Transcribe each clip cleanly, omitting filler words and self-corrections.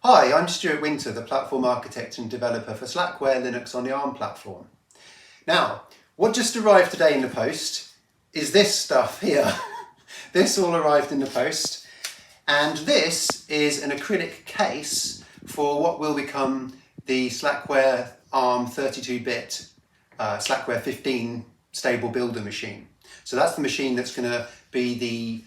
Hi, I'm Stuart Winter, the platform architect and developer for Slackware Linux on the ARM platform. Now, what just arrived today in the post is this stuff here. This all arrived in the post, and this is an acrylic case for what will become the Slackware ARM 32-bit Slackware 15 stable builder machine. So that's the machine that's going to be the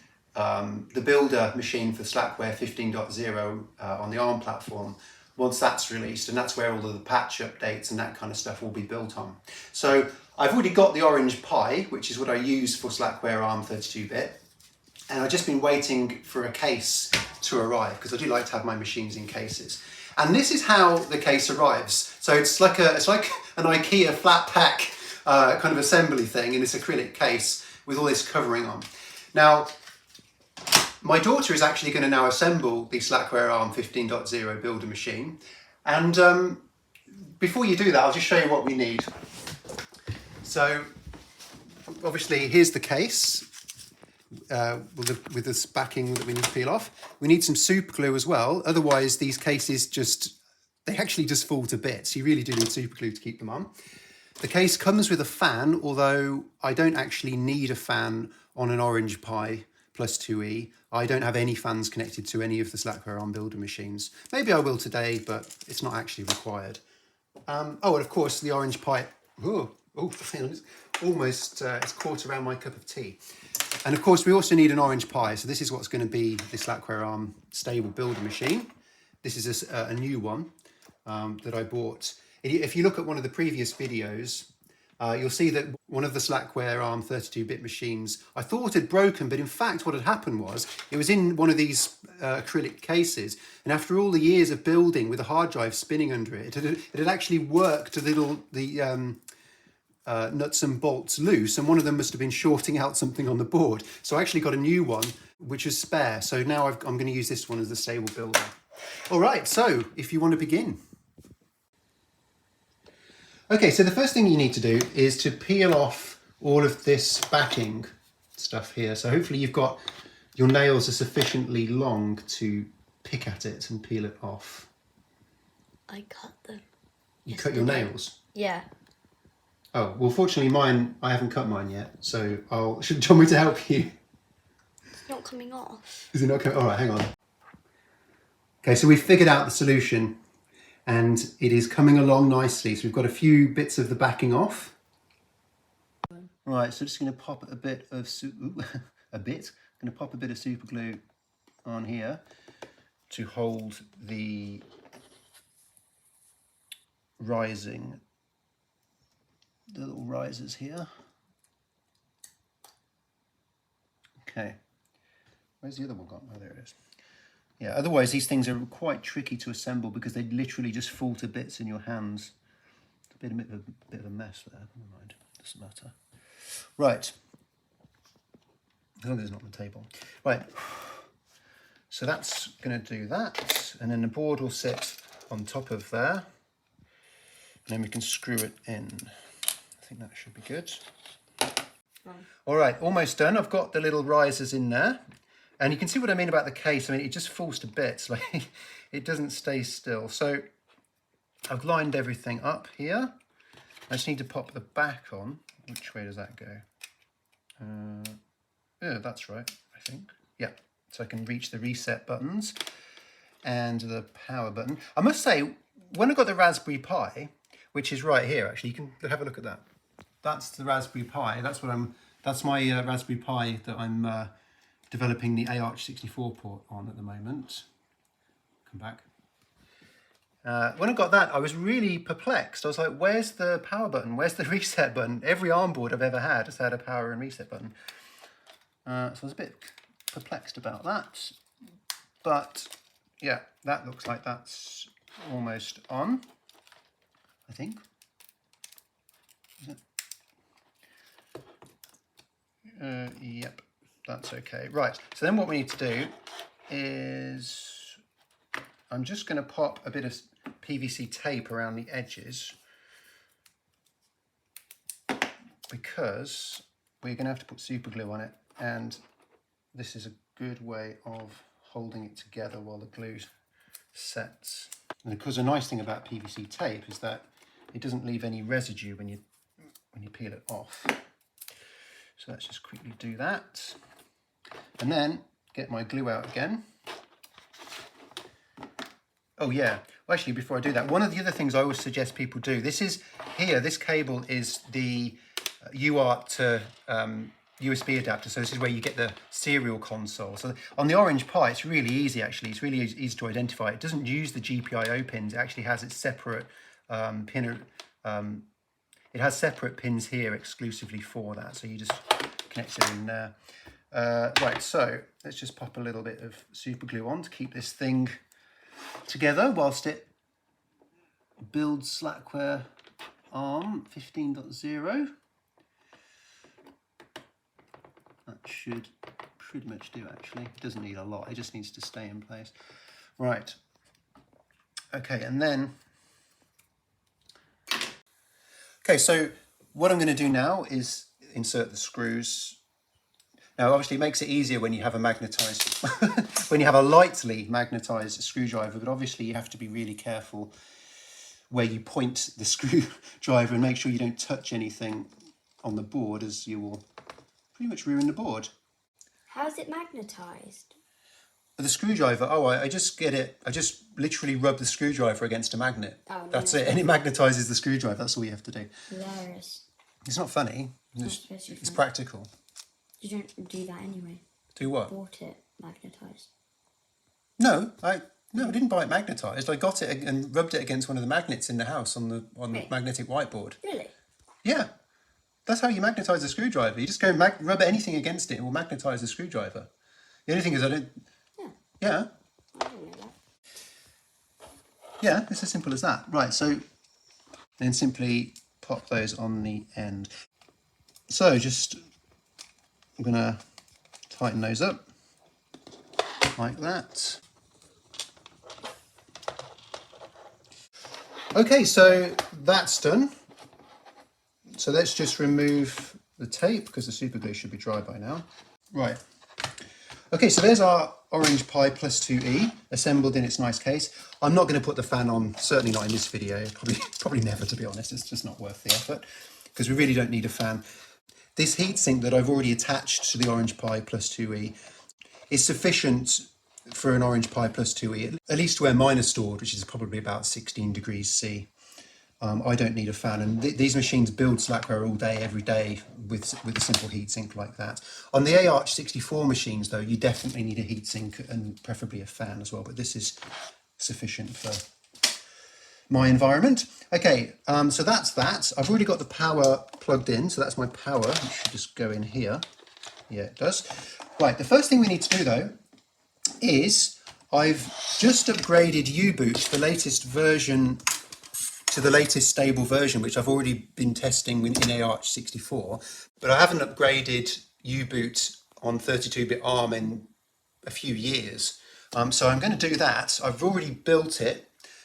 builder machine for Slackware 15.0 on the ARM platform once that's released, and that's where all of the patch updates and that kind of stuff will be built on. So I've already got the Orange Pi, which is what I use for Slackware ARM 32-bit, and I've just been waiting for a case to arrive because I do like to have my machines in cases. And this is how the case arrives. So it's like an IKEA flat pack kind of assembly thing in this acrylic case with all this covering on. Now, my daughter is actually going to now assemble the Slackware ARM 15.0 builder machine. And before you do that, I'll just show you what we need. So obviously here's the case with this backing that we need to peel off. We need some super glue as well. Otherwise these cases they actually just fall to bits. You really do need super glue to keep them on. The case comes with a fan, although I don't actually need a fan on an Orange Pi Plus2E. I don't have any fans connected to any of the Slackware ARM builder machines. Maybe I will today, but it's not actually required. Oh, and of course the Orange Pi. It's almost it's caught around my cup of tea. And of course we also need an Orange Pi. So this is what's going to be the Slackware ARM stable builder machine. This is a new one that I bought. If you look at one of the previous videos, you'll see that one of the Slackware ARM 32-bit machines I thought had broken, but in fact what had happened was it was in one of these acrylic cases, and after all the years of building with a hard drive spinning under it, it had actually worked the nuts and bolts loose, and one of them must have been shorting out something on the board. So I actually got a new one which is spare, so now I'm going to use this one as the stable builder. All right, so if you want to begin. Okay, so the first thing you need to do is to peel off all of this backing stuff here. So hopefully your nails are sufficiently long to pick at it and peel it off. I cut them. You cut your nails? Yeah. Oh, well fortunately I haven't cut mine yet, so do you want me to help you? It's not coming off. Is it not coming? All right, hang on. Okay, so we've figured out the solution. And it is coming along nicely. So we've got a few bits of the backing off. Right, so just going to pop a bit of super glue on here to hold the little risers here. Okay, where's the other one gone? Oh, there it is. Yeah, otherwise these things are quite tricky to assemble because they literally just fall to bits in your hands. It's a bit of a mess there, never mind, doesn't matter. Right, as long as it's not on the table. Right, so that's going to do that, and then the board will sit on top of there, and then we can screw it in. I think that should be good. All right, almost done. I've got the little risers in there. And you can see what I mean about the case. I mean, it just falls to bits. Like, it doesn't stay still. So I've lined everything up here. I just need to pop the back on. Which way does that go? Yeah, that's right, I think. Yeah, so I can reach the reset buttons and the power button. I must say, when I got the Raspberry Pi, which is right here, actually, you can have a look at that. That's the Raspberry Pi. That's my Raspberry Pi that I'm developing the AArch64 port on at the moment. Come back. When I got that, I was really perplexed. I was like, where's the power button? Where's the reset button? Every ARM board I've ever had has had a power and reset button. So I was a bit perplexed about that. But yeah, that looks like that's almost on, I think. Is it? Yep. That's okay. Right, so then what we need to do is I'm just going to pop a bit of PVC tape around the edges because we're going to have to put super glue on it, and this is a good way of holding it together while the glue set. And of course, a nice thing about PVC tape is that it doesn't leave any residue when you peel it off. So let's just quickly do that. And then get my glue out again. Oh yeah, well, actually before I do that, one of the other things I always suggest people do, this cable is the UART to USB adapter, so this is where you get the serial console. So on the Orange Pi, it's really easy actually, it's really easy to identify. It doesn't use the GPIO pins, it actually has its separate it has separate pins here exclusively for that, so you just connect it in there. Right, so let's just pop a little bit of super glue on to keep this thing together whilst it builds Slackware ARM 15.0. That should pretty much do actually. It doesn't need a lot, it just needs to stay in place. Right, okay, and then, okay, so what I'm going to do now is insert the screws. Now, obviously, it makes it easier when you have a magnetized, when you have a lightly magnetized screwdriver, but obviously you have to be really careful where you point the screwdriver and make sure you don't touch anything on the board, as you will pretty much ruin the board. How is it magnetized? The screwdriver, oh, I just literally rub the screwdriver against a magnet. Oh, no, that's it, and it magnetizes the screwdriver. That's all you have to do. Hilarious. It's not funny, it's practical. You don't do that anyway. Do what? Bought it magnetized. No, I didn't buy it magnetized. I got it and rubbed it against one of the magnets in the house on the magnetic whiteboard. Really? Yeah, that's how you magnetize a screwdriver. You just go and rub anything against it, it will magnetize the screwdriver. The only thing is I don't. Yeah. Yeah. I didn't know that. Yeah, it's as simple as that. Right, so then simply pop those on the end. So just. I'm going to tighten those up like that. Okay, so that's done. So let's just remove the tape because the super glue should be dry by now. Right. Okay, so there's our Orange Pi Plus2E assembled in its nice case. I'm not going to put the fan on, certainly not in this video, probably never, to be honest. It's just not worth the effort because we really don't need a fan. This heatsink that I've already attached to the Orange Pi Plus2E is sufficient for an Orange Pi Plus2E, at least where mine are stored, which is probably about 16 degrees C. I don't need a fan, and these machines build Slackware all day, every day, with a simple heatsink like that. On the ARch64 machines, though, you definitely need a heatsink and preferably a fan as well, but this is sufficient for my environment. Okay, so that's that. I've already got the power plugged in, so that's my power. It should just go in here. Yeah, it does. Right, the first thing we need to do though is I've just upgraded U-Boot to the latest version, to the latest stable version, which I've already been testing in ARch64, but I haven't upgraded U-Boot on 32-bit ARM in a few years. So I'm going to do that. I've already built it.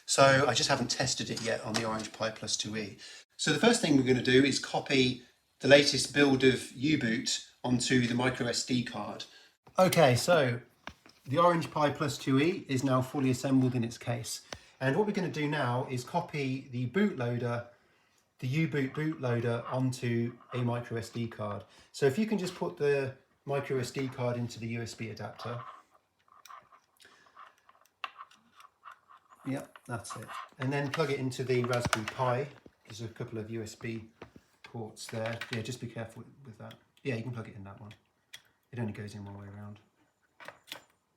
So I just haven't tested it yet on the Orange Pi Plus2E. So the first thing we're going to do is copy the latest build of U-Boot onto the micro SD card. Okay, so the Orange Pi Plus2E is now fully assembled in its case. And what we're going to do now is copy the bootloader, the U-Boot bootloader, onto a micro SD card. So if you can just put the micro SD card into the USB adapter. Yep, that's it. And then plug it into the Raspberry Pi. There's a couple of USB ports there. Yeah, just be careful with that. Yeah, you can plug it in that one. It only goes in one way around.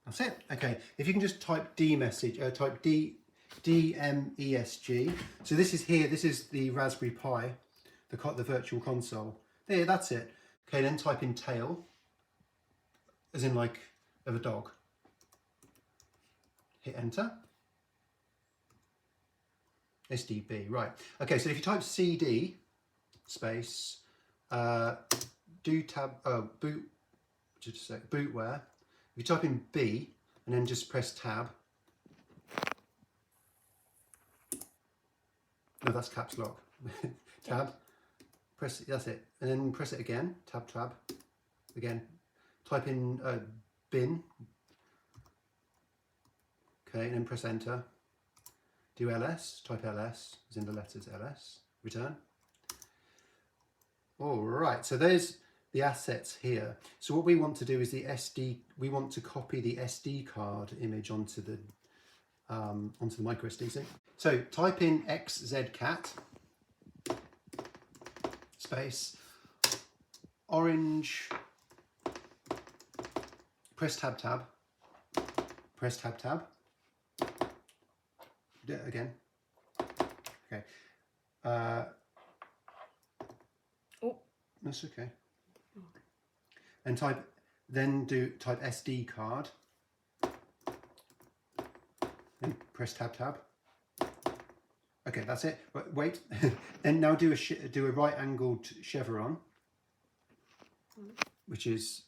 That's it. Okay, if you can just type type DMESG. So this is here, this is the Raspberry Pi, the virtual console. There, that's it. Okay, then type in tail, as in like of a dog. Hit enter. SDB, right. Okay, so if you type CD space, bootware. If you type in B and then just press tab. No, that's caps lock. Tab. Press it, that's it. And then press it again. Tab. Again. Type in bin. Okay, and then press enter. Do ls, type ls, as in the letters ls, return. All right, so there's the assets here. So what we want to do is we want to copy the SD card image onto the micro SD. So type in xzcat space orange, press tab, press tab. Do it again. Okay. Oh. That's okay. And type SD card. And press tab. Okay, that's it. Wait. Then now do a right angled chevron, which is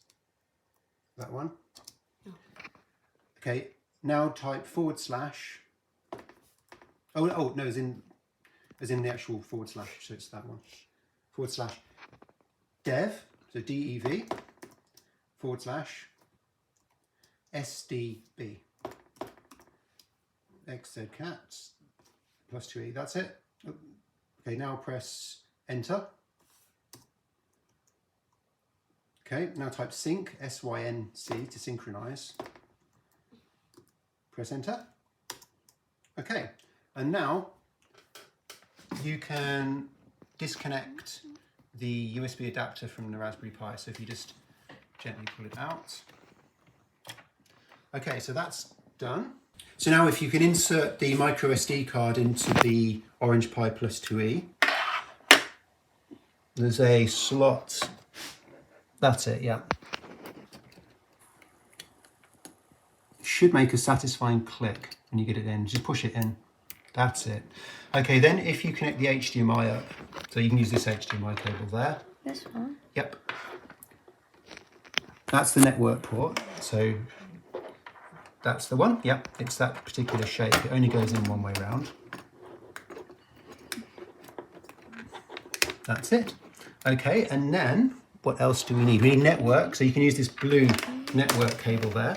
that one. Okay. Now type /. Oh no, as in the actual /, so it's that one. /dev, so DEV, /SDB. xzcat +2E, that's it. Okay, now press enter. Okay, now type sync, SYNC, to synchronize. Press enter. Okay, and now you can disconnect the USB adapter from the Raspberry Pi. So if you just gently pull it out. Okay, so that's done. So now if you can insert the micro SD card into the Orange Pi Plus2E, there's a slot. That's it, yeah. It should make a satisfying click when you get it in. Just push it in. That's it. Okay, then if you connect the HDMI up, so you can use this HDMI cable there. This one? Yep. That's the network port. So that's the one. Yep, it's that particular shape. It only goes in one way round. That's it. Okay, and then what else do we need? We need network. So you can use this blue network cable there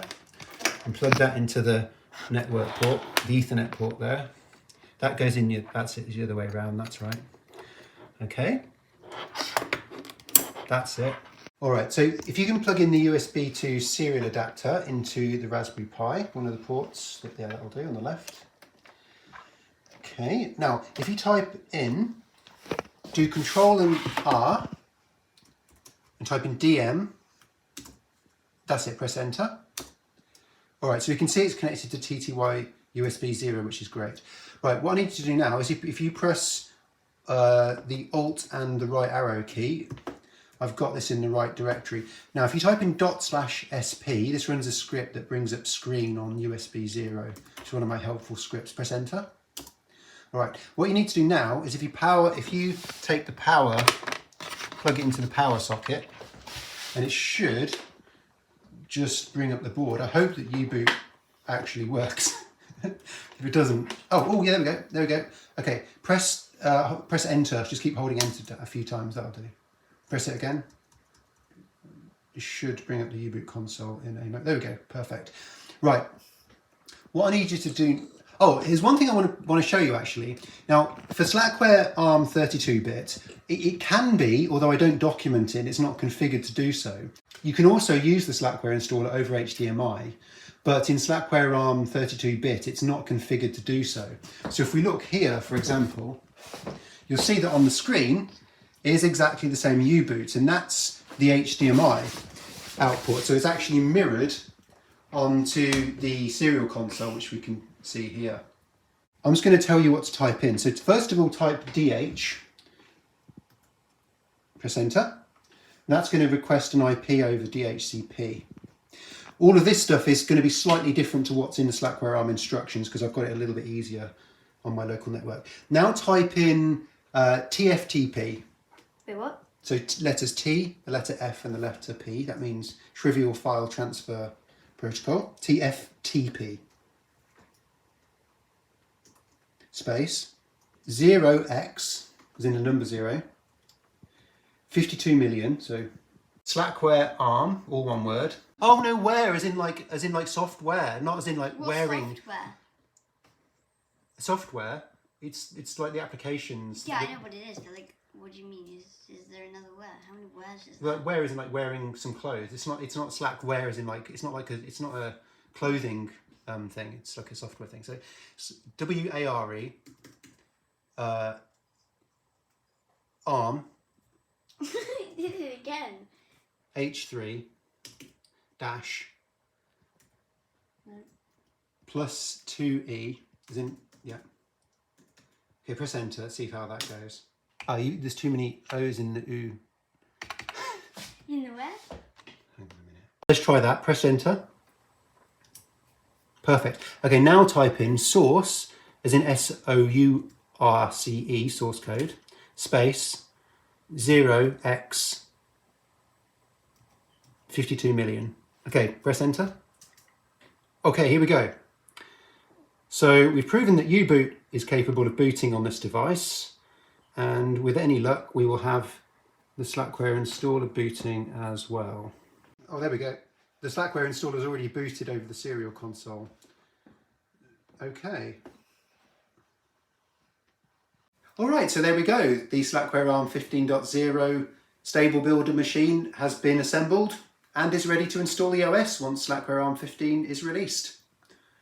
and plug that into the network port, the Ethernet port there. That goes in, that's it, the other way around, that's right. Okay, that's it. All right, so if you can plug in the USB to serial adapter into the Raspberry Pi, one of the ports, yeah, that'll do on the left. Okay, now if you type in, do Control and R, and type in DM, that's it, press enter. All right, so you can see it's connected to TTY USB 0, which is great. Right, what I need to do now is if you press the Alt and the right arrow key, I've got this in the right directory. Now, if you type in /sp, this runs a script that brings up screen on USB 0. It's one of my helpful scripts. Press enter. All right, what you need to do now is if you take the power, plug it into the power socket, and it should just bring up the board. I hope that U-boot actually works. If it doesn't, oh yeah, there we go. Okay, press enter. Just keep holding enter a few times. That'll do. Press it again. It should bring up the U-boot console in a. There we go. Perfect. Right. What I need you to do. Oh, here's one thing I want to show you actually. Now, for Slackware ARM 32-bit, it can be, although I don't document it, it's not configured to do so. You can also use the Slackware installer over HDMI, but in Slackware ARM 32-bit, it's not configured to do so. So if we look here, for example, you'll see that on the screen is exactly the same U-boot, and that's the HDMI output. So it's actually mirrored onto the serial console, which we can see here. I'm just going to tell you what to type in. So first of all, type DH, press enter. And that's going to request an IP over DHCP. All of this stuff is going to be slightly different to what's in the Slackware ARM instructions because I've got it a little bit easier on my local network. Now type in TFTP. Wait, what? So letters T, the letter F and the letter P. That means Trivial File Transfer Protocol. TFTP. Space 0x, as in the number 0, 52 million, so Slackware ARM, all one word. Oh no, wear as in like software, not as in like What's wearing. software? software. It's like the applications. Yeah, I know what it is, but like, what do you mean? Is there another word? How many words is Well, that? wear isn't like wearing some clothes. It's not Slackware as in like it's not a clothing thing. It's like a software thing. So WARE ARM You did it again. H3 dash plus 2E as in yeah. Okay, press enter. See how that goes. There's too many O's in the U. In the where? Hang on a minute. Let's try that. Press enter. Perfect. Okay, now type in source, as in SOURCE, source code, space 0x 52 million. Okay, press enter. Okay, here we go. So we've proven that U-boot is capable of booting on this device, and with any luck we will have the Slackware installer booting as well. Oh, there we go. The Slackware installer is already booted over the serial console. Okay. All right, so there we go. The Slackware ARM 15.0 stable builder machine has been assembled and is ready to install the OS once Slackware ARM 15 is released.